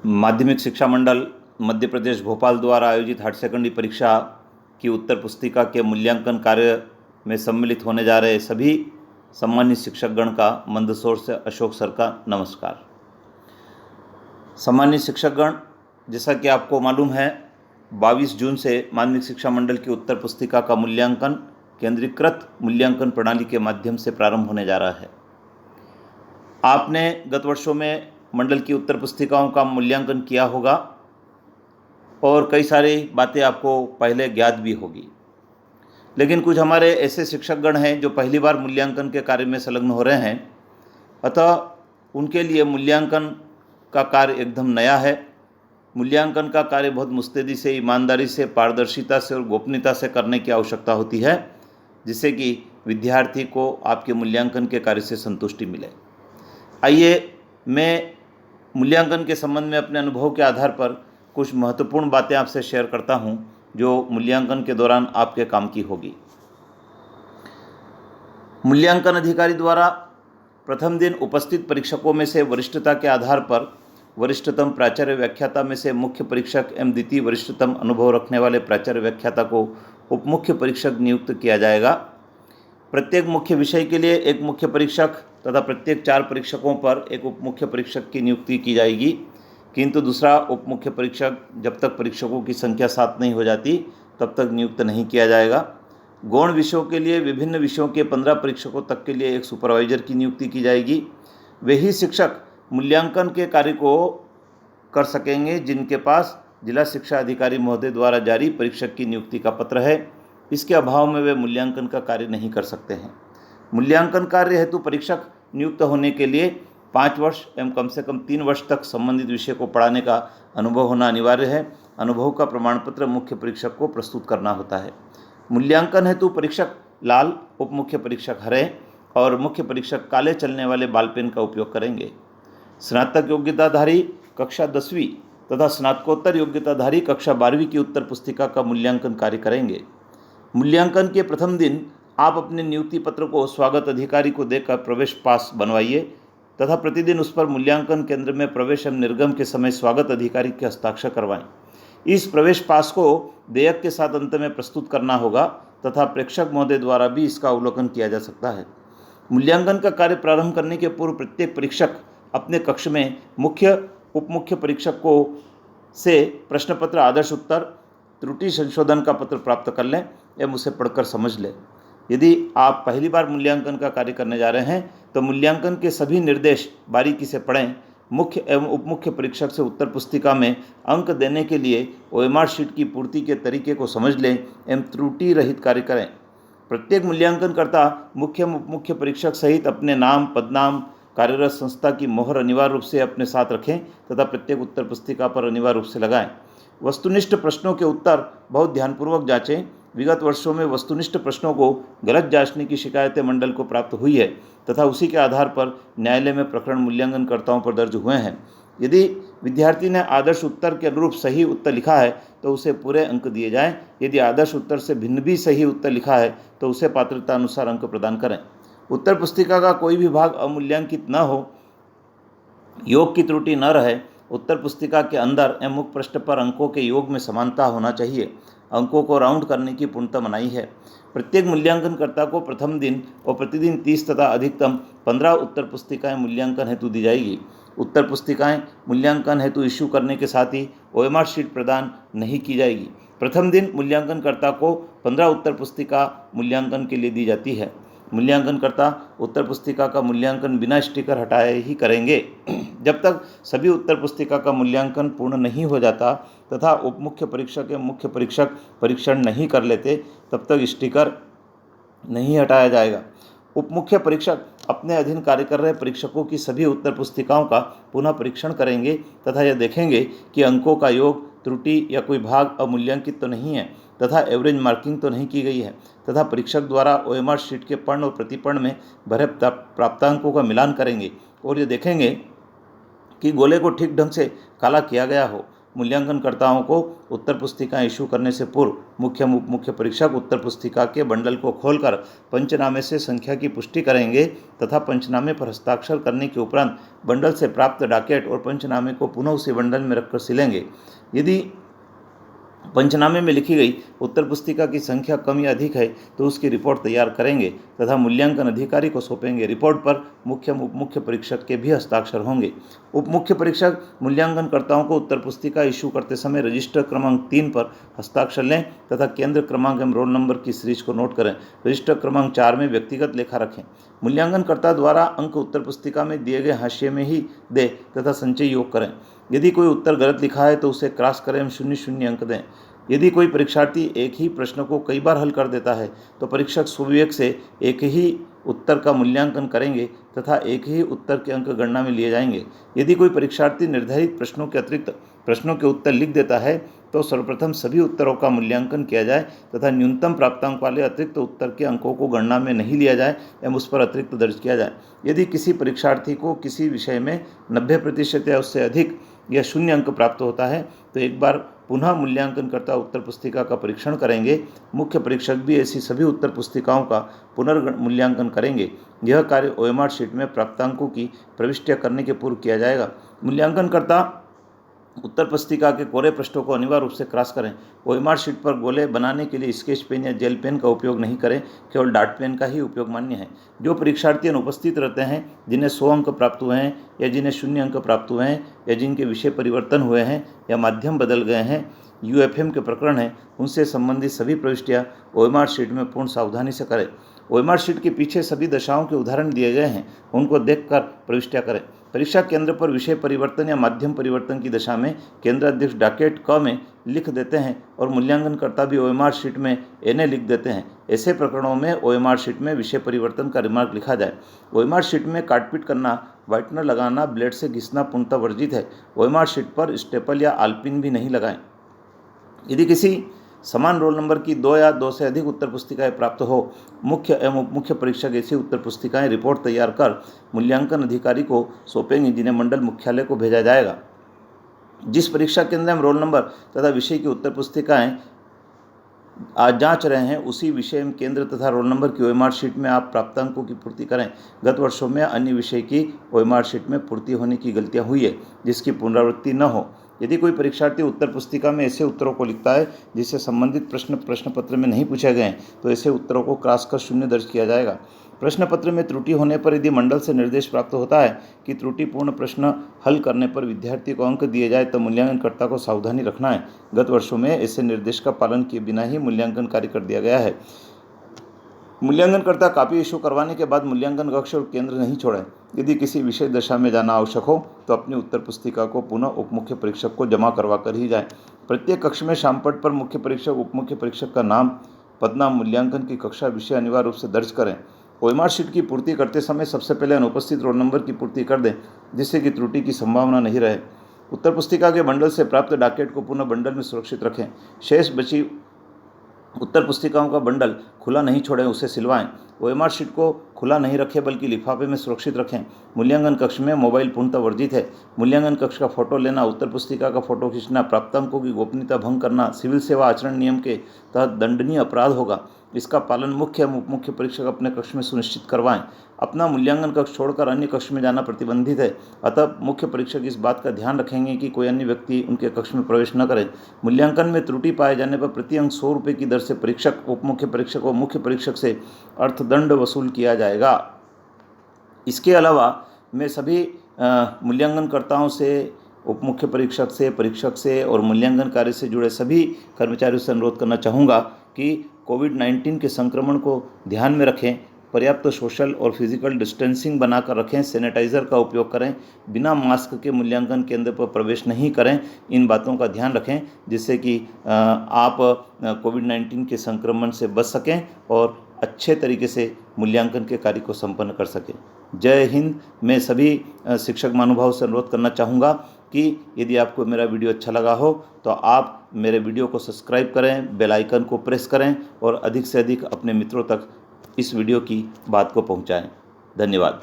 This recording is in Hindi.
माध्यमिक शिक्षा मंडल मध्य प्रदेश भोपाल द्वारा आयोजित हायर सेकेंडरी परीक्षा की उत्तर पुस्तिका के मूल्यांकन कार्य में सम्मिलित होने जा रहे सभी सम्मानित शिक्षकगण का मंदसौर से अशोक सर का नमस्कार। सम्मानित शिक्षकगण, जैसा कि आपको मालूम है 22 जून से माध्यमिक शिक्षा मंडल की उत्तर पुस्तिका का मूल्यांकन केंद्रीकृत मूल्यांकन प्रणाली के माध्यम से प्रारंभ होने जा रहा है। आपने गत वर्षों में मंडल की उत्तर पुस्तिकाओं का मूल्यांकन किया होगा और कई सारी बातें आपको पहले ज्ञात भी होगी, लेकिन कुछ हमारे ऐसे शिक्षकगण हैं जो पहली बार मूल्यांकन के कार्य में संलग्न हो रहे हैं, अतः उनके लिए मूल्यांकन का कार्य एकदम नया है। मूल्यांकन का कार्य बहुत मुस्तैदी से, ईमानदारी से, पारदर्शिता से और गोपनीयता से करने की आवश्यकता होती है, जिससे कि विद्यार्थी को आपके मूल्यांकन के कार्य से संतुष्टि मिले। आइए मैं मूल्यांकन के संबंध में अपने अनुभव के आधार पर कुछ महत्वपूर्ण बातें आपसे शेयर करता हूं, जो मूल्यांकन के दौरान आपके काम की होगी। मूल्यांकन अधिकारी द्वारा प्रथम दिन उपस्थित परीक्षकों में से वरिष्ठता के आधार पर वरिष्ठतम प्राचार्य व्याख्याता में से मुख्य परीक्षक एवं द्वितीय वरिष्ठतम अनुभव रखने वाले प्राचार्य व्याख्याता को उप मुख्य परीक्षक नियुक्त किया जाएगा। प्रत्येक मुख्य विषय के लिए एक मुख्य परीक्षक तथा प्रत्येक 4 परीक्षकों पर एक उप मुख्य परीक्षक की नियुक्ति की जाएगी, किंतु दूसरा उप मुख्य परीक्षक जब तक परीक्षकों की संख्या 7 नहीं हो जाती तब तक नियुक्त नहीं किया जाएगा। गौण विषयों के लिए विभिन्न विषयों के 15 परीक्षकों तक के लिए एक सुपरवाइजर की नियुक्ति की जाएगी। वे ही शिक्षक मूल्यांकन के कार्य को कर सकेंगे जिनके पास जिला शिक्षा अधिकारी महोदय द्वारा जारी परीक्षक की नियुक्ति का पत्र है। इसके अभाव में वे मूल्यांकन का कार्य नहीं कर सकते हैं। मूल्यांकन कार्य हेतु परीक्षक नियुक्त होने के लिए 5 वर्ष एवं कम से कम 3 वर्ष तक संबंधित विषय को पढ़ाने का अनुभव होना अनिवार्य है। अनुभव का प्रमाण पत्र मुख्य परीक्षक को प्रस्तुत करना होता है। मूल्यांकन हेतु परीक्षक लाल, उप मुख्य परीक्षक हरे और मुख्य परीक्षक काले चलने वाले बॉल पेन का उपयोग करेंगे। स्नातक योग्यताधारी कक्षा 10वीं तथा स्नातकोत्तर योग्यताधारी कक्षा 12वीं की उत्तर पुस्तिका का मूल्यांकन कार्य करेंगे। मूल्यांकन के प्रथम दिन आप अपने नियुक्ति पत्र को स्वागत अधिकारी को देकर प्रवेश पास बनवाइए तथा प्रतिदिन उस पर मूल्यांकन केंद्र में प्रवेश एवं निर्गम के समय स्वागत अधिकारी के हस्ताक्षर करवाएं। इस प्रवेश पास को देयक के साथ अंत में प्रस्तुत करना होगा तथा प्रेक्षक महोदय द्वारा भी इसका अवलोकन किया जा सकता है। मूल्यांकन का कार्य प्रारंभ करने के पूर्व प्रत्येक परीक्षक अपने कक्ष में मुख्य उप मुख्य परीक्षक को से प्रश्न पत्र, आदर्श उत्तर, त्रुटि संशोधन का पत्र प्राप्त कर लें एवं उसे पढ़कर समझ लें। यदि आप पहली बार मूल्यांकन का कार्य करने जा रहे हैं तो मूल्यांकन के सभी निर्देश बारीकी से पढ़ें। मुख्य एवं उप मुख्य परीक्षक से उत्तर पुस्तिका में अंक देने के लिए ओएमआर शीट की पूर्ति के तरीके को समझ लें एवं त्रुटि रहित कार्य करें। प्रत्येक मूल्यांकनकर्ता मुख्य उप मुख्य परीक्षक सहित अपने नाम, पदनाम, कार्यरत संस्था की मोहर अनिवार्य रूप से अपने साथ रखें तथा प्रत्येक उत्तर पुस्तिका पर अनिवार्य रूप से लगाएं। वस्तुनिष्ठ प्रश्नों के उत्तर बहुत ध्यानपूर्वक जांचें। विगत वर्षों में वस्तुनिष्ठ प्रश्नों को गलत जांचने की शिकायतें मंडल को प्राप्त हुई है तथा उसी के आधार पर न्यायालय में प्रकरण मूल्यांकनकर्ताओं पर दर्ज हुए हैं। यदि विद्यार्थी ने आदर्श उत्तर के अनुरूप सही उत्तर लिखा है तो उसे पूरे अंक दिए जाएं। यदि आदर्श उत्तर से भिन्न भी सही उत्तर लिखा है तो उसे पात्रता अनुसार अंक प्रदान करें। उत्तर पुस्तिका का कोई भी भाग अमूल्यांकित न हो, योग की त्रुटि न रहे। उत्तर पुस्तिका के अंदर एवं मुख्य प्रश्न पर अंकों के योग में समानता होना चाहिए। अंकों को राउंड करने की पूर्णता मनाही है। प्रत्येक मूल्यांकनकर्ता को प्रथम दिन और प्रतिदिन 30 तथा अधिकतम 15 उत्तर पुस्तिकाएं मूल्यांकन हेतु दी जाएगी। उत्तर पुस्तिकाएं मूल्यांकन हेतु इश्यू करने के साथ ही ओएमआर शीट प्रदान नहीं की जाएगी। प्रथम दिन मूल्यांकनकर्ता को 15 उत्तर पुस्तिका मूल्यांकन के लिए दी जाती है। मूल्यांकनकर्ता उत्तर पुस्तिका का मूल्यांकन बिना स्टिकर हटाए ही करेंगे। जब तक सभी उत्तर पुस्तिका का मूल्यांकन पूर्ण नहीं हो जाता तथा उप मुख्य परीक्षक एवं मुख्य परीक्षक परीक्षण नहीं कर लेते तब तक स्टिकर नहीं हटाया जाएगा। उप मुख्य परीक्षक अपने अधीन कार्य कर रहे परीक्षकों की सभी उत्तर पुस्तिकाओं का पुनः परीक्षण करेंगे तथा यह देखेंगे कि अंकों का योग, त्रुटि या कोई भाग अमूल्यांकित तो नहीं है तथा एवरेज मार्किंग तो नहीं की गई है तथा परीक्षक द्वारा ओएमआर शीट के पर्ण और प्रतिपर्ण में भरे प्राप्तांकों का मिलान करेंगे और ये देखेंगे कि गोले को ठीक ढंग से काला किया गया हो। मूल्यांकनकर्ताओं को उत्तर पुस्तिका इशू करने से पूर्व मुख्य मुख्य परीक्षक उत्तर पुस्तिका के बंडल को खोलकर पंचनामे से संख्या की पुष्टि करेंगे तथा पंचनामे पर हस्ताक्षर करने के उपरांत बंडल से प्राप्त डॉकेट और पंचनामे को पुनः उसी बंडल में रखकर सिलेंगे। यदि पंचनामे में लिखी गई उत्तर पुस्तिका की संख्या कम या अधिक है तो उसकी रिपोर्ट तैयार करेंगे तथा मूल्यांकन अधिकारी को सौंपेंगे। रिपोर्ट पर मुख्य मुख्य परीक्षक के भी हस्ताक्षर होंगे। उप मुख्य परीक्षक मूल्यांकनकर्ताओं को उत्तर पुस्तिका इशू करते समय रजिस्टर क्रमांक 3 पर हस्ताक्षर लें तथा केंद्र क्रमांक एवं रोल नंबर की सीरीज को नोट करें। रजिस्टर क्रमांक 4 में व्यक्तिगत लेखा रखें। मूल्यांकनकर्ता द्वारा अंक उत्तर पुस्तिका में दिए गए हाशिए में ही दे तथा संचय योग करें। यदि कोई उत्तर गलत लिखा है तो उसे क्रॉस करें एवं 0-0 अंक दें। यदि कोई परीक्षार्थी एक ही प्रश्न को कई बार हल कर देता है तो परीक्षक स्वविवेक से एक ही उत्तर का मूल्यांकन करेंगे तथा एक ही उत्तर के अंक गणना में लिए जाएंगे। यदि कोई परीक्षार्थी निर्धारित प्रश्नों के अतिरिक्त प्रश्नों के उत्तर लिख देता है तो सर्वप्रथम सभी उत्तरों का मूल्यांकन किया जाए तथा न्यूनतम प्राप्तांक वाले अतिरिक्त उत्तर के अंकों को गणना में नहीं लिया जाए एवं उस पर अतिरिक्त दर्ज किया जाए। यदि किसी परीक्षार्थी को किसी विषय में 90% या उससे अधिक या 0 अंक प्राप्त होता है तो एक बार पुनः मूल्यांकनकर्ता उत्तर पुस्तिका का परीक्षण करेंगे। मुख्य परीक्षक भी ऐसी सभी उत्तर पुस्तिकाओं का पुनर्मूल्यांकन करेंगे। यह कार्य OMR शीट में प्राप्तांकों की प्रविष्टियां करने के पूर्व किया जाएगा। मूल्यांकनकर्ता उत्तर पुस्तिका के कोरे पृष्ठों को अनिवार्य रूप से क्रॉस करें। OMR शीट पर गोले बनाने के लिए स्केच पेन या जेल पेन का उपयोग नहीं करें, केवल डॉट पेन का ही उपयोग मान्य है। जो परीक्षार्थी अनुपस्थित रहते हैं, जिन्हें 100 अंक प्राप्त हुए हैं या जिन्हें 0 अंक प्राप्त हुए हैं या जिनके विषय परिवर्तन हुए हैं या माध्यम बदल गए हैं, UFM के प्रकरण हैं, उनसे संबंधित सभी प्रविष्टियाँ OMR शीट में पूर्ण सावधानी से करें। OMR शीट के पीछे सभी दशाओं के उदाहरण दिए गए हैं, उनको देखकर प्रविष्टियाँ करें। परीक्षा केंद्र पर विषय परिवर्तन या माध्यम परिवर्तन की दशा में केंद्राध्यक्ष डॉकेट क में लिख देते हैं और मूल्यांकनकर्ता भी OMR शीट में NA लिख देते हैं। ऐसे प्रकरणों में OMR शीट में विषय परिवर्तन का रिमार्क लिखा जाए। OMR शीट में काटपीट करना, व्हाइटनर लगाना, ब्लेड से घिसना पूर्णतः वर्जित है। OMR शीट पर स्टेपल या आलपिन भी नहीं लगाएं। यदि किसी समान रोल नंबर की 2 या 2 से अधिक उत्तर पुस्तिकाएं प्राप्त हो, मुख्य एवं उप मुख्य परीक्षक ऐसी उत्तर पुस्तिकाएं रिपोर्ट तैयार कर मूल्यांकन अधिकारी को सौंपेंगे, जिन्हें मंडल मुख्यालय को भेजा जाएगा। जिस परीक्षा केंद्र में रोल नंबर तथा विषय की उत्तर पुस्तिकाएं आज जांच रहे हैं, उसी विषय में केंद्र तथा रोल नंबर की OMR शीट में आप प्राप्तांकों की पूर्ति करें। गत वर्षों में अन्य विषय की OMR शीट में पूर्ति होने की गलतियां हुई है, जिसकी पुनरावृत्ति न हो। यदि कोई परीक्षार्थी उत्तर पुस्तिका में ऐसे उत्तरों को लिखता है जिससे संबंधित प्रश्न पत्र में नहीं पूछे गए हैं तो ऐसे उत्तरों को क्रॉस कर 0 दर्ज किया जाएगा। प्रश्न पत्र में त्रुटि होने पर यदि मंडल से निर्देश प्राप्त होता है कि त्रुटिपूर्ण प्रश्न हल करने पर विद्यार्थी को अंक दिए जाए तो मूल्यांकनकर्ता को सावधानी रखना है। गत वर्षों में ऐसे निर्देश का पालन किए बिना ही मूल्यांकन कार्य कर दिया गया है। मूल्यांकनकर्ता कॉपी इशू करवाने के बाद मूल्यांकन कक्ष और केंद्र नहीं छोड़ें। यदि किसी विषय दशा में जाना आवश्यक हो तो अपनी उत्तर पुस्तिका को पुनः उप मुख्य परीक्षक को जमा करवा कर ही जाएं। प्रत्येक कक्ष में शामपट पर मुख्य परीक्षक, उप मुख्य परीक्षक का नाम, पदनाम, मूल्यांकन की कक्षा, विषय अनिवार्य रूप से दर्ज करें। OMR शीट की पूर्ति करते समय सबसे पहले अनुपस्थित रोल नंबर की पूर्ति कर दें, जिससे कि त्रुटि की संभावना नहीं रहे। उत्तर पुस्तिका के बंडल से प्राप्त डॉकेट को पुनः बंडल में सुरक्षित रखें। शेष बची उत्तर पुस्तिकाओं का बंडल खुला नहीं छोड़ें, उसे सिलवाएं। OMR शीट को खुला नहीं रखें बल्कि लिफाफे में सुरक्षित रखें। मूल्यांकन कक्ष में मोबाइल पूर्णतः वर्जित है। मूल्यांकन कक्ष का फोटो लेना, उत्तर पुस्तिका का फोटो खींचना, प्राप्तांकों की गोपनीयता भंग करना सिविल सेवा आचरण नियम के तहत दंडनीय अपराध होगा। इसका पालन मुख्य एवं उप मुख्य परीक्षक अपने कक्ष में सुनिश्चित करवाएं। अपना मूल्यांकन कक्ष छोड़कर अन्य कक्ष में जाना प्रतिबंधित है, अतः मुख्य परीक्षक इस बात का ध्यान रखेंगे कि कोई अन्य व्यक्ति उनके कक्ष में प्रवेश न करे। मूल्यांकन में त्रुटि पाए जाने पर प्रति अंक 100 रुपये की दर से परीक्षक, उप मुख्य परीक्षक और मुख्य परीक्षक से अर्थदंड वसूल किया जाएगा। इसके अलावा मैं सभी मूल्यांकनकर्ताओं से, उप मुख्य परीक्षक से और मूल्यांकन कार्य से जुड़े सभी कर्मचारियों से अनुरोध करना चाहूँगा कि कोविड-19 के संक्रमण को ध्यान में रखें, पर्याप्त सोशल और फिजिकल डिस्टेंसिंग बनाकर रखें, सैनिटाइज़र का उपयोग करें, बिना मास्क के मूल्यांकन केंद्र पर प्रवेश नहीं करें। इन बातों का ध्यान रखें जिससे कि आप कोविड-19 के संक्रमण से बच सकें और अच्छे तरीके से मूल्यांकन के कार्य को संपन्न कर सकें। जय हिंद। मैं सभी शिक्षक महानुभाव से अनुरोध करना चाहूँगा कि यदि आपको मेरा वीडियो अच्छा लगा हो तो आप मेरे वीडियो को सब्सक्राइब करें, बेल आइकन को प्रेस करें और अधिक से अधिक अपने मित्रों तक इस वीडियो की बात को पहुंचाएं। धन्यवाद।